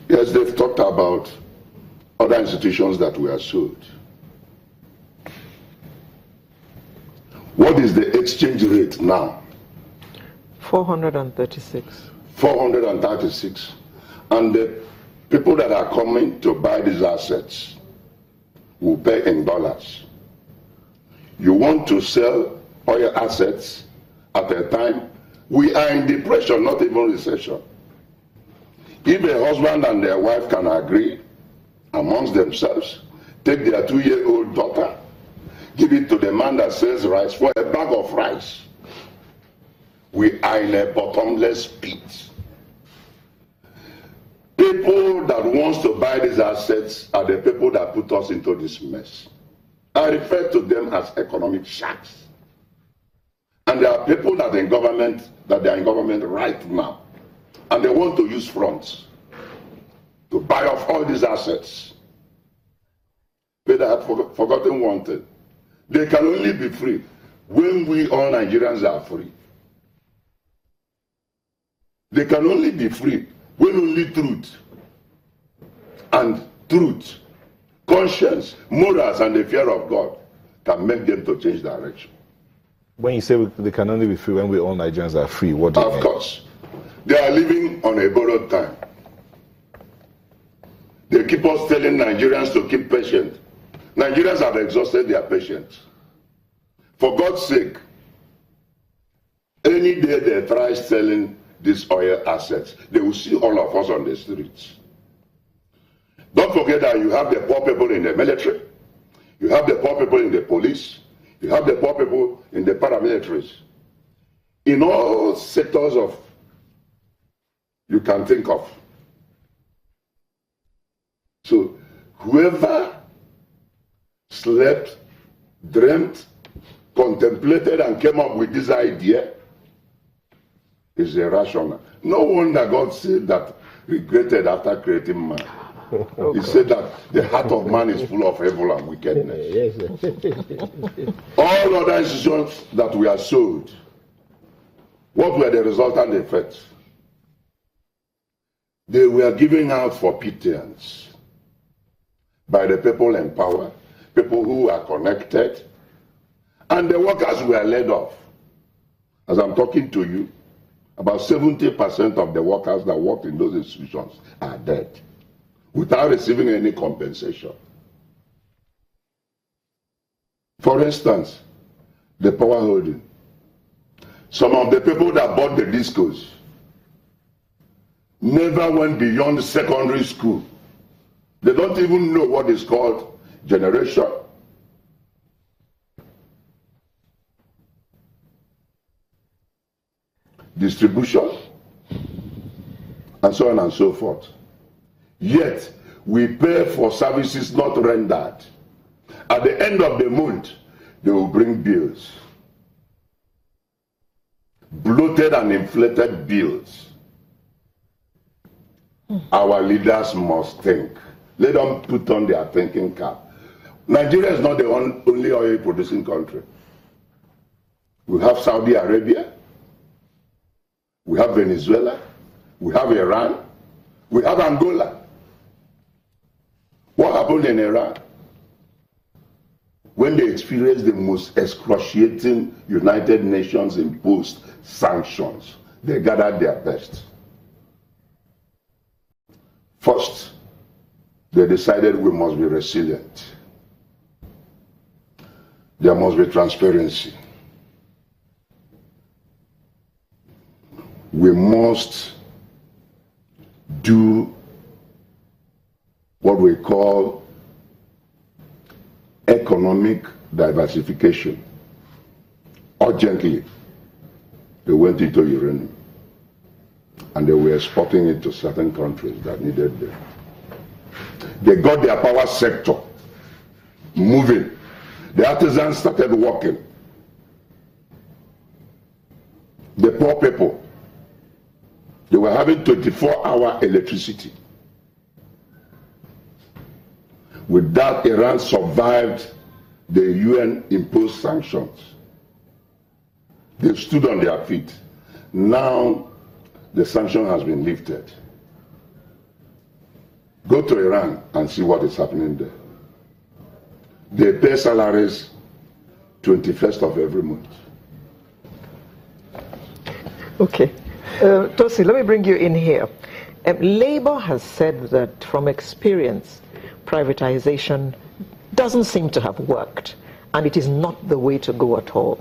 Yes, they've talked about other institutions that were sold. What is the exchange rate now? 436. 436. And the people that are coming to buy these assets will pay in dollars. You want to sell oil assets at a time? We are in depression, not even recession. If a husband and their wife can agree amongst themselves, take their 2-year-old daughter, give it to the man that sells rice for a bag of rice, we are in a bottomless pit. People that wants to buy these assets are the people that put us into this mess. I refer to them as economic sharks. And there are people that are in government right now. And they want to use fronts to buy off all these assets. But I have forgotten one thing. They can only be free when we all Nigerians are free. They can only be free when only truth, conscience, morals, and the fear of God can make them to change direction. When you say they can only be free when we all Nigerians are free, what do you mean? Of course. They are living on a borrowed time. They keep us telling Nigerians to keep patient. Nigerians have exhausted their patience. For God's sake, any day they try selling these oil assets, they will see all of us on the streets. Don't forget that you have the poor people in the military, you have the poor people in the police, you have the poor people in the paramilitaries. In all sectors of you can think of. So whoever slept, dreamt, contemplated, and came up with this idea is irrational. No wonder God said that regretted after creating man. He said that the heart of man is full of evil and wickedness. All other institutions that were sold, what were the resultant effects? They were given out for pittance by the people in power, people who are connected, and the workers were laid off. As I'm talking to you, about 70% of the workers that worked in those institutions are dead without receiving any compensation. For instance, the power holding. Some of the people that bought the discos never went beyond secondary school. They don't even know what is called generation, distribution, and so on and so forth. Yet, we pay for services not rendered. At the end of the month, they will bring bills. Bloated and inflated bills. Our leaders must think. Let them put on their thinking cap. Nigeria is not the only oil producing country. We have Saudi Arabia, we have Venezuela, we have Iran, we have Angola. What happened in Iran? When they experienced the most excruciating United Nations imposed sanctions, they gathered their best. First, they decided we must be resilient. There must be transparency. We must do what we call economic diversification. Urgently, they went into uranium and they were exporting it to certain countries that needed them. They got their power sector moving. The artisans started working. The poor people, they were having 24-hour electricity. With that, Iran survived the UN-imposed sanctions. They stood on their feet. Now, the sanction has been lifted. Go to Iran and see what is happening there. They pay salaries 21st of every month. Okay. Tosi, let me bring you in here. Labour has said that from experience, privatization doesn't seem to have worked, and it is not the way to go at all.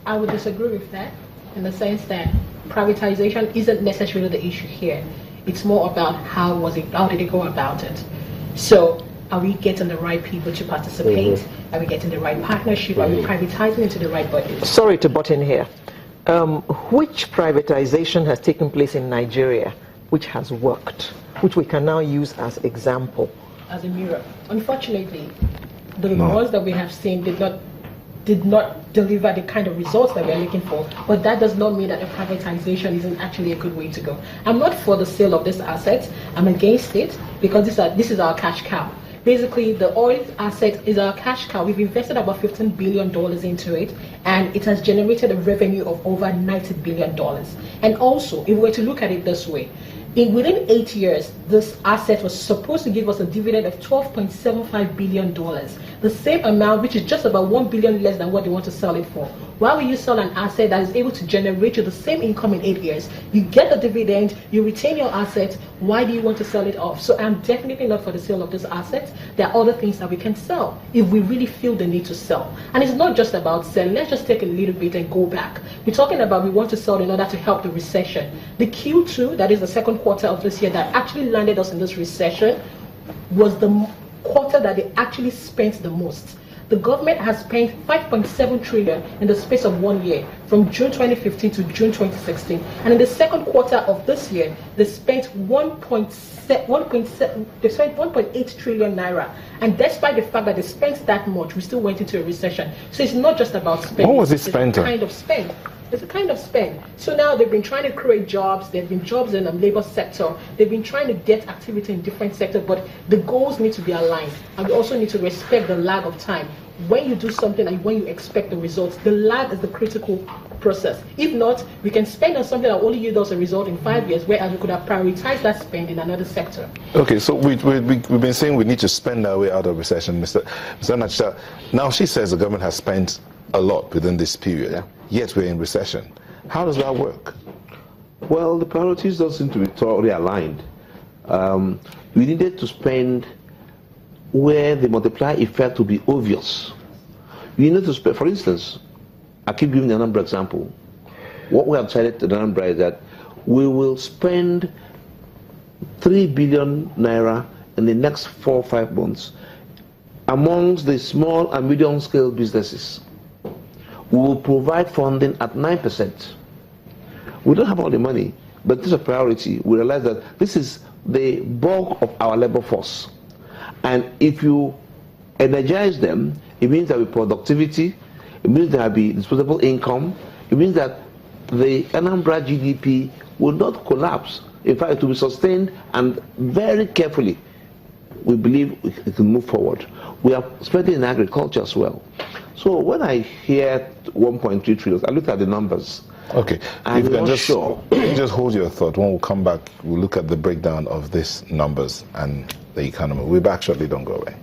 I would disagree with that in the sense that privatization isn't necessarily the issue here. It's more about how did it go about it. So are we getting the right people to participate? Are we getting the right partnership? Are we privatizing into the right bodies? Sorry to butt in here. Which privatization has taken place in Nigeria which has worked, which we can now use as example? As in Europe. Unfortunately, the ones that we have seen did not deliver the kind of results that we're looking for, but that does not mean that a privatization isn't actually a good way to go. I'm not for the sale of this asset. I'm against it because this is our cash cow. Basically, the oil asset is our cash cow. We've invested about $15 billion into it, and it has generated a revenue of over $90 billion. And also, if we were to look at it this way, within 8 years, this asset was supposed to give us a dividend of $12.75 billion, the same amount, which is just about $1 billion less than what they want to sell it for. Why will you sell an asset that is able to generate you the same income in 8 years? You get the dividend, you retain your asset. Why do you want to sell it off? So I'm definitely not for the sale of this asset. There are other things that we can sell if we really feel the need to sell. And it's not just about selling. Let's just take a little bit and go back. We're talking about we want to sell in order to help the recession. The Q2, that is the second quarter of this year, that actually landed us in this recession was the quarter that they actually spent the most. The government has spent $5.7 trillion in the space of 1 year, from June 2015 to June 2016. And in the second quarter of this year, they spent 1.8 trillion naira. And despite the fact that they spent that much, we still went into a recession. So it's not just about spending. What was it spent on? It's a kind of spend. It's a kind of spend. So now they've been trying to create jobs. There have been jobs in the labor sector. They've been trying to get activity in different sectors, but the goals need to be aligned. And we also need to respect the lag of time. When you do something and when you expect the results, the lag is the critical process. If not, we can spend on something that only yields us a result in 5 years, whereas we could have prioritized that spend in another sector. Okay, so we've been saying we need to spend our way out of recession, Mr. Nachita. Now she says the government has spent a lot within this period, yet we're in recession. How does that work? Well, the priorities don't seem to be totally aligned. We needed to spend where the multiplier effect will be obvious. We need to spend, for instance, I keep giving the Anambra example. What we have decided to Anambra is that we will spend 3 billion naira in the next 4 or 5 months amongst the small and medium scale businesses. We will provide funding at 9%. We don't have all the money, but this is a priority. We realize that this is the bulk of our labor force. And if you energize them, it means there will be productivity, it means there will be disposable income, it means that the Anambra GDP will not collapse. In fact, it will be sustained, and very carefully, we believe it can move forward. We are spending in agriculture as well. So when I hear 1.3 trillion, I look at the numbers. Okay, I'm if you can not just, sure. just hold your thought. When we come back, we'll look at the breakdown of these numbers and the economy. We'll be back shortly, don't go away.